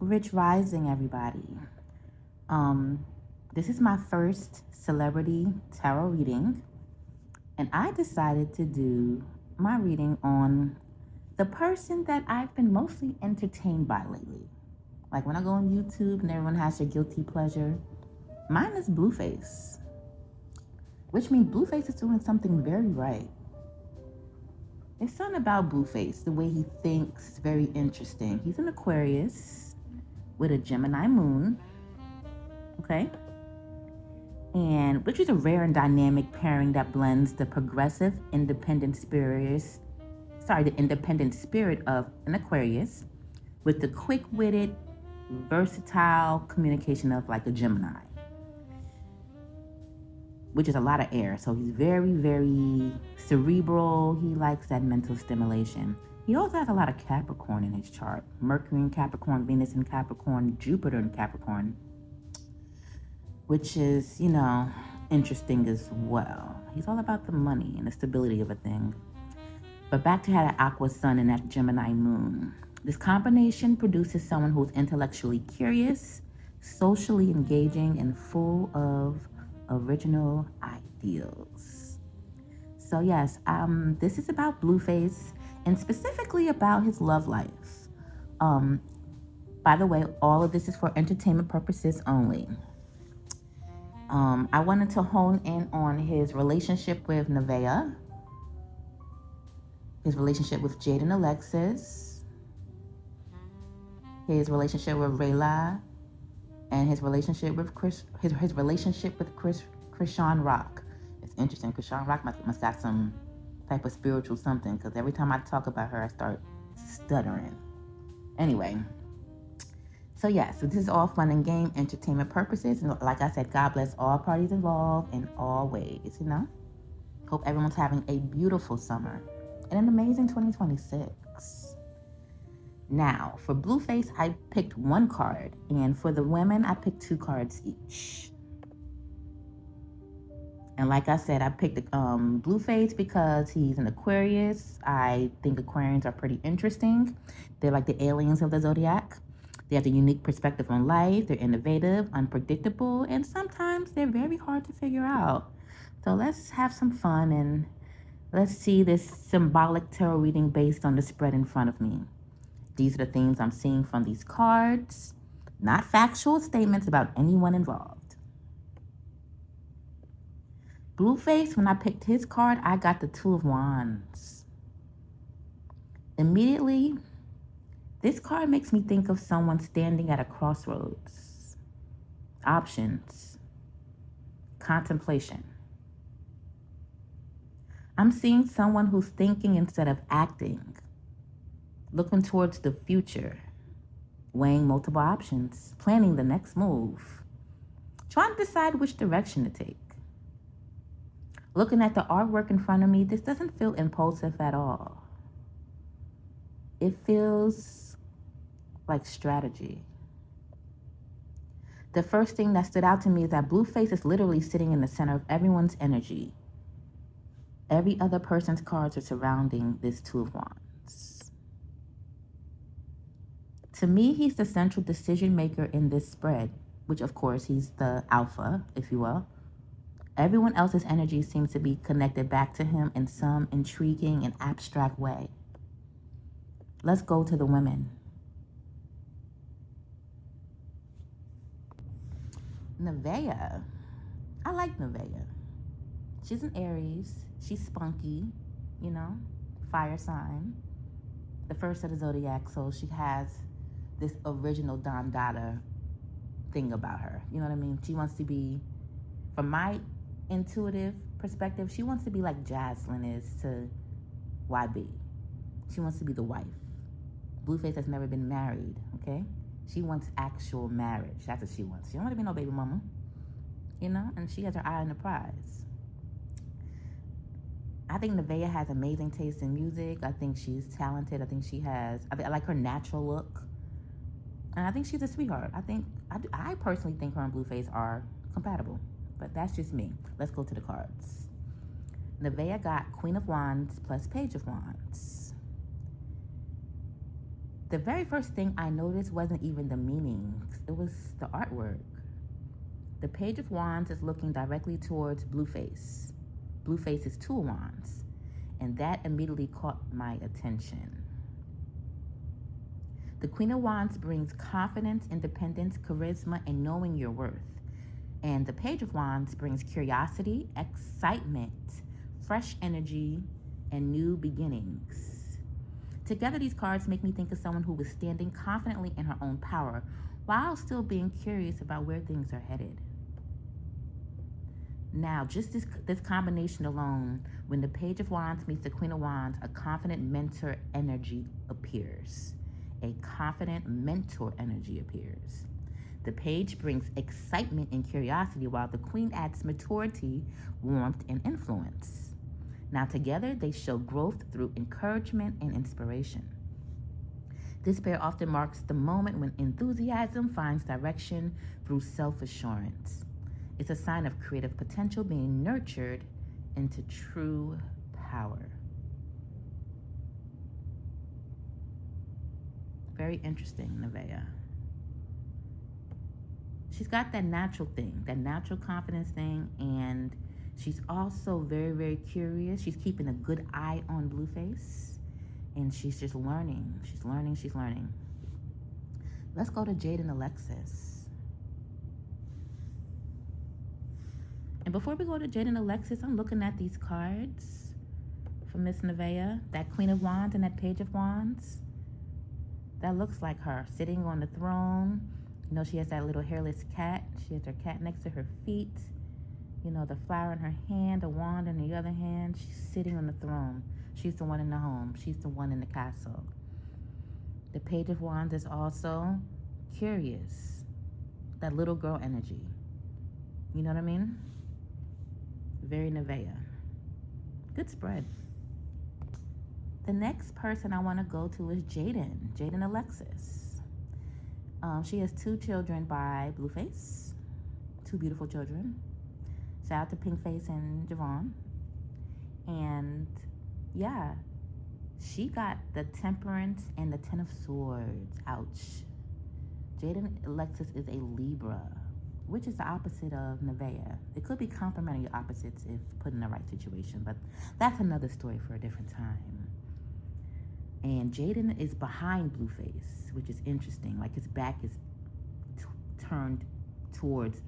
Rich Rising, everybody. Um, this is my first celebrity tarot reading, and I decided to do my reading on the person that I've been mostly entertained by lately. Like when I go on YouTube and everyone has their guilty pleasure, mine is Blueface, which means Blueface is doing something very right. There's something about Blueface, the way he thinks is very interesting. He's an Aquarius with a Gemini moon, okay? And which is a rare and dynamic pairing that blends the progressive, the independent spirit of an Aquarius with the quick-witted, versatile communication of like a Gemini, which is a lot of air. So he's very, very cerebral. He likes that mental stimulation. He also has a lot of Capricorn in his chart. Mercury in Capricorn, Venus in Capricorn, Jupiter in Capricorn, which is, interesting as well. He's all about the money and the stability of a thing. But back to that Aqua Sun and that Gemini Moon. This combination produces someone who's intellectually curious, socially engaging, and full of original ideals. So yes, this is about Blueface and specifically about his love life. By the way, all of this is for entertainment purposes only. I wanted to hone in on his relationship with Nevaeh, his relationship with Jaden Alexis, his relationship with Raila, and his relationship with Chrisean Rock. It's interesting. Chrisean Rock must got some type of spiritual something, because every time I talk about her, I start stuttering. Anyway, so this is all fun and game, entertainment purposes. And like I said, God bless all parties involved in all ways, Hope everyone's having a beautiful summer and an amazing 2026. Now, for Blueface, I picked one card. And for the women, I picked 2 cards each. And like I said, I picked Blueface because he's an Aquarius. I think Aquarians are pretty interesting. They're like the aliens of the zodiac. They have a unique perspective on life. They're innovative, unpredictable, and sometimes they're very hard to figure out. So let's have some fun and let's see this symbolic tarot reading based on the spread in front of me. These are the things I'm seeing from these cards, not factual statements about anyone involved. Blueface, when I picked his card, I got the 2 of Wands. Immediately, this card makes me think of someone standing at a crossroads. Options. Contemplation. I'm seeing someone who's thinking instead of acting, looking towards the future, weighing multiple options, planning the next move, trying to decide which direction to take. Looking at the artwork in front of me, this doesn't feel impulsive at all. It feels like strategy. The first thing that stood out to me is that Blueface is literally sitting in the center of everyone's energy. Every other person's cards are surrounding this 2 of Wands. To me, he's the central decision maker in this spread, which of course he's the alpha, if you will. Everyone else's energy seems to be connected back to him in some intriguing and abstract way. Let's go to the women. Nevaeh. I like Nevaeh. She's an Aries. She's spunky, fire sign. The first of the zodiac, so she has this original Don Dada thing about her. You know what I mean? She wants to be, from my intuitive perspective, she wants to be like Jaslyn is to YB. She wants to be the wife. Blueface has never been married, okay? She wants actual marriage. That's what she wants. She don't want to be no baby mama, and she has her eye on the prize. I think Nevaeh has amazing taste in music. I think she's talented. I like her natural look. And I think she's a sweetheart. I personally think her and Blueface are compatible. But that's just me. Let's go to the cards. Nevaeh got Queen of Wands plus Page of Wands. The very first thing I noticed wasn't even the meanings, it was the artwork. The Page of Wands is looking directly towards Blueface. Blueface is two wands, and that immediately caught my attention. The Queen of Wands brings confidence, independence, charisma, and knowing your worth. And the Page of Wands brings curiosity, excitement, fresh energy, and new beginnings. Together, these cards make me think of someone who was standing confidently in her own power while still being curious about where things are headed. Now, just this combination alone, when the Page of Wands meets the Queen of Wands, a confident mentor energy appears. A confident mentor energy appears. The Page brings excitement and curiosity, while the Queen adds maturity, warmth, and influence. Now, together, they show growth through encouragement and inspiration. This pair often marks the moment when enthusiasm finds direction through self-assurance. It's a sign of creative potential being nurtured into true power. Very interesting, Nevaeh. She's got that natural thing, that natural confidence thing, and she's also very, very curious. She's keeping a good eye on Blueface, and she's just learning. She's learning. Let's go to Jaden Alexis. And before we go to Jaden Alexis, I'm looking at these cards for Miss Nevaeh. That Queen of Wands and that Page of Wands. That looks like her sitting on the throne. You know, she has that little hairless cat. She has her cat next to her feet. You know, the flower in her hand, a wand in the other hand. She's sitting on the throne. She's the one in the home. She's the one in the castle. The Page of Wands is also curious. That little girl energy. You know what I mean? Very Nevaeh. Good spread. The next person I want to go to is Jaden Alexis. She has 2 children by Blueface. 2 beautiful children. Shout out to Pinkface and Javon. And yeah, she got the Temperance and the 10 of Swords. Ouch. Jaden Alexis is a Libra, which is the opposite of Nevaeh. It could be complementary opposites if put in the right situation, but that's another story for a different time. And Jaden is behind Blueface, which is interesting. Like his back is turned towards,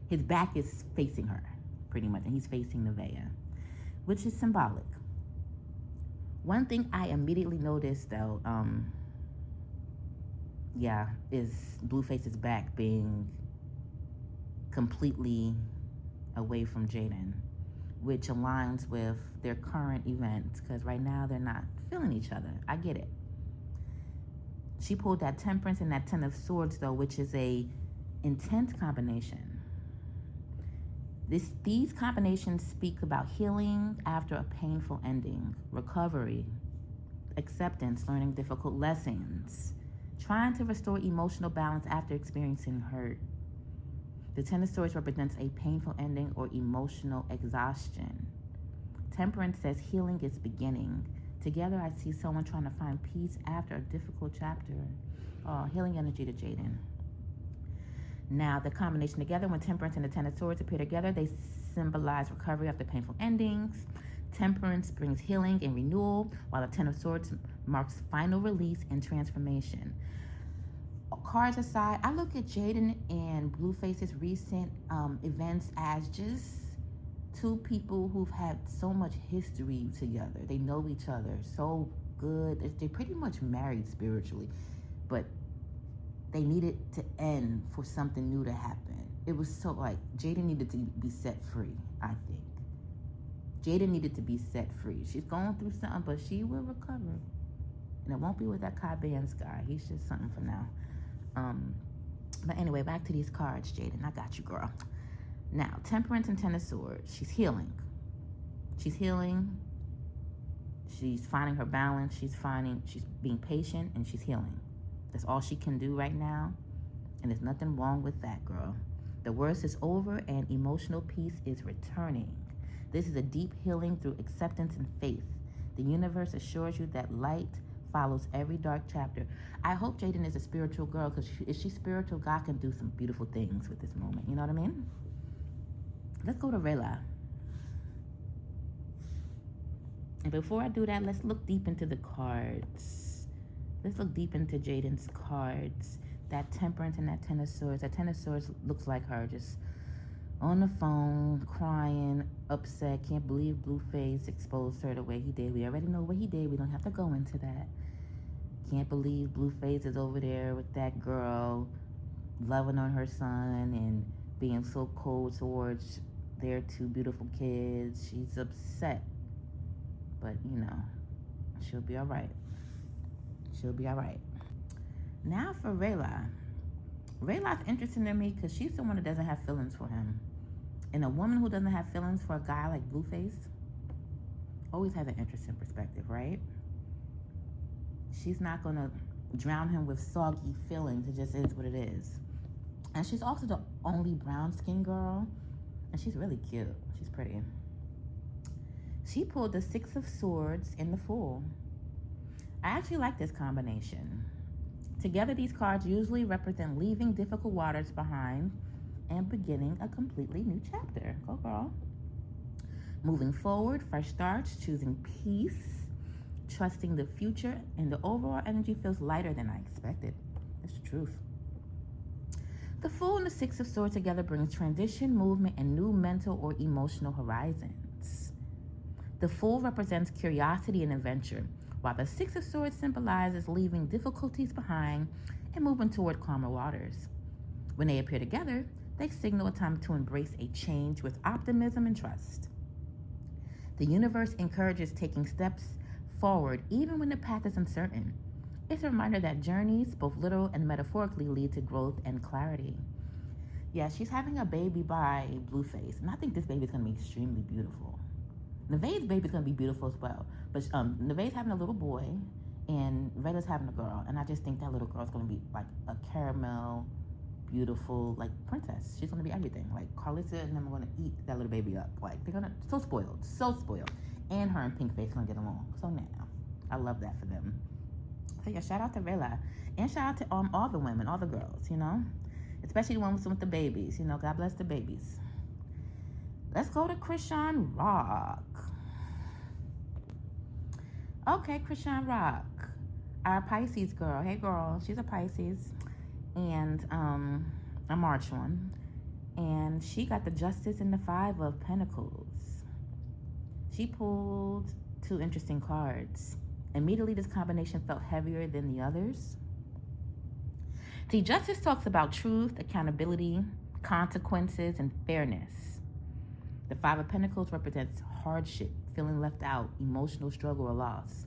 his back is facing her, pretty much, and he's facing Nevaeh, which is symbolic. One thing I immediately noticed, though, is Blueface's back being completely away from Jaden, which aligns with their current events, because right now they're not feeling each other. I get it. She pulled that Temperance and that 10 of Swords, though, which is a intense combination. These combinations speak about healing after a painful ending, recovery, acceptance, learning difficult lessons, trying to restore emotional balance after experiencing hurt. The 10 of Swords represents a painful ending or emotional exhaustion. Temperance says healing is beginning. Together, I see someone trying to find peace after a difficult chapter. Oh, healing energy to Jaden. Now, the combination together, when Temperance and the 10 of Swords appear together, they symbolize recovery after painful endings. Temperance brings healing and renewal, while the 10 of Swords marks final release and transformation. Cards aside, I look at Jaden and Blueface's recent events as just 2 people who've had so much history together. They know each other so good. They're pretty much married spiritually, but they needed to end for something new to happen. It was so like Jaden needed to be set free, I think. Jaden needed to be set free. She's going through something, but she will recover. And it won't be with that Kai Bands guy. He's just something for now. But anyway, back to these cards, Jaden. I got you, girl. Now, Temperance and 10 of Swords. She's healing. She's healing. She's finding her balance. She's being patient, and she's healing. That's all she can do right now. And there's nothing wrong with that, girl. The worst is over and emotional peace is returning. This is a deep healing through acceptance and faith. The universe assures you that light follows every dark chapter. I hope Jaden is a spiritual girl, because if she's spiritual, God can do some beautiful things with this moment. You know what I mean? Let's go to Raila. And before I do that, let's look deep into the cards. Let's look deep into Jaden's cards. That Temperance and that Ten of Swords. That Ten of Swords looks like her just on the phone, crying, upset. Can't believe Blueface exposed her the way he did. We already know what he did. We don't have to go into that. Can't believe Blueface is over there with that girl, loving on her son and being so cold towards their two beautiful kids. She's upset. But, you know, she'll be all right. She'll be all right. Now for Raila. Rayla's interesting to me because she's someone that doesn't have feelings for him. And a woman who doesn't have feelings for a guy like Blueface always has an interesting perspective, right? She's not going to drown him with soggy feelings. It just is what it is. And she's also the only brown-skinned girl. And she's really cute. She's pretty. She pulled the Six of Swords in the Fool. I actually like this combination. Together, these cards usually represent leaving difficult waters behind and beginning a completely new chapter. Go, girl. Moving forward, fresh starts, choosing peace, trusting the future, and the overall energy feels lighter than I expected. That's the truth. The Fool and the Six of Swords together brings transition, movement, and new mental or emotional horizons. The Fool represents curiosity and adventure, while the Six of Swords symbolizes leaving difficulties behind and moving toward calmer waters. When they appear together, they signal a time to embrace a change with optimism and trust. The universe encourages taking steps forward even when the path is uncertain. It's a reminder that journeys, both literal and metaphorically, lead to growth and clarity. Yeah, she's having a baby by Blueface, and I think this baby's going to be extremely beautiful. Nevaeh's baby's going to be beautiful as well. But Nevaeh's having a little boy, and Rayla's having a girl. And I just think that little girl's going to be like a caramel, beautiful, like, princess. She's going to be everything. Like, Carlissa and them are going to eat that little baby up. Like, they're going to, so spoiled. So spoiled. And her and Pinkface going to get along. So now, I love that for them. So yeah, shout out to Raila. And shout out to all the women, all the girls, you know? Especially the ones with the babies. You know, God bless the babies. Let's go to Chrisean Rock. Okay, Chrisean Rock. Our Pisces girl. Hey, girl. She's a Pisces. And a March one. And she got the Justice and the Five of Pentacles. She pulled two interesting cards. Immediately, this combination felt heavier than the others. See, Justice talks about truth, accountability, consequences, and fairness. The Five of Pentacles represents hardship, feeling left out, emotional struggle, or loss.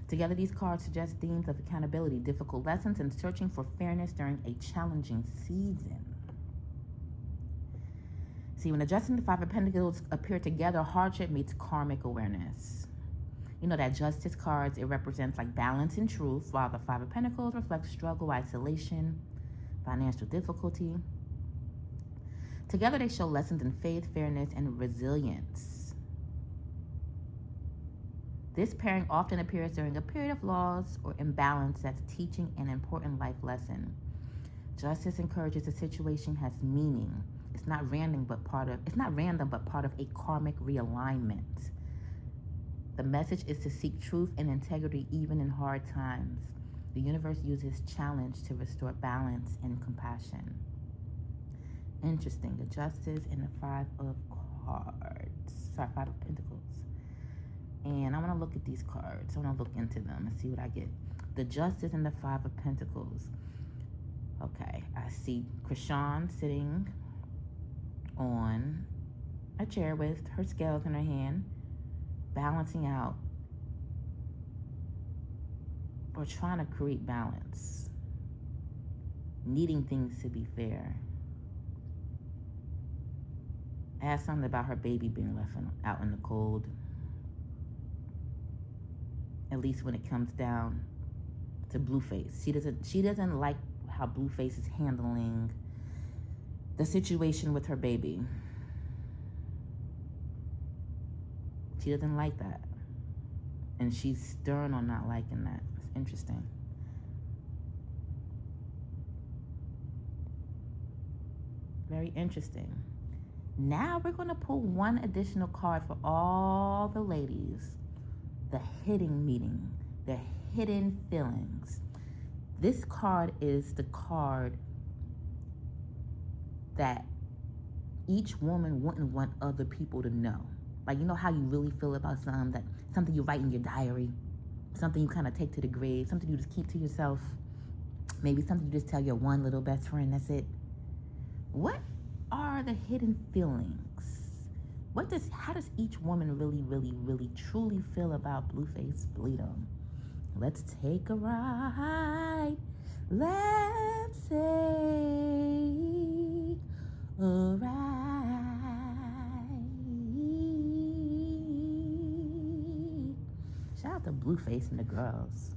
Together, these cards suggest themes of accountability, difficult lessons, and searching for fairness during a challenging season. See, when the Justice and the Five of Pentacles appear together, hardship meets karmic awareness. You know that Justice cards, it represents like balance and truth, while the Five of Pentacles reflects struggle, isolation, financial difficulty. Together, they show lessons in faith, fairness, and resilience. This pairing often appears during a period of loss or imbalance that's teaching an important life lesson. Justice encourages a situation has meaning. It's not random, but part of a karmic realignment. The message is to seek truth and integrity even in hard times. The universe uses challenge to restore balance and compassion. Interesting. The Justice and the Five of Pentacles. And I want to look at these cards. I want to look into them and see what I get. The Justice and the Five of Pentacles. Okay. I see Chrisean sitting on a chair with her scales in her hand, balancing out or trying to create balance, needing things to be fair. Asked something about her baby being left out in the cold. At least when it comes down to Blueface, she doesn't like how Blueface is handling the situation with her baby. She doesn't like that, and she's stern on not liking that. It's interesting. Very interesting. Now we're going to pull one additional card for all the ladies. The hidden meaning, the hidden feelings. This card is the card that each woman wouldn't want other people to know. Like, you know how you really feel about something you write in your diary, something you kind of take to the grave, something you just keep to yourself, maybe something you just tell your one little best friend, that's it. What are the hidden feelings? How does each woman really, really, really, truly feel about Blueface Bleed'em? Let's take a ride. Let's take a ride. Shout out to Blueface and the girls.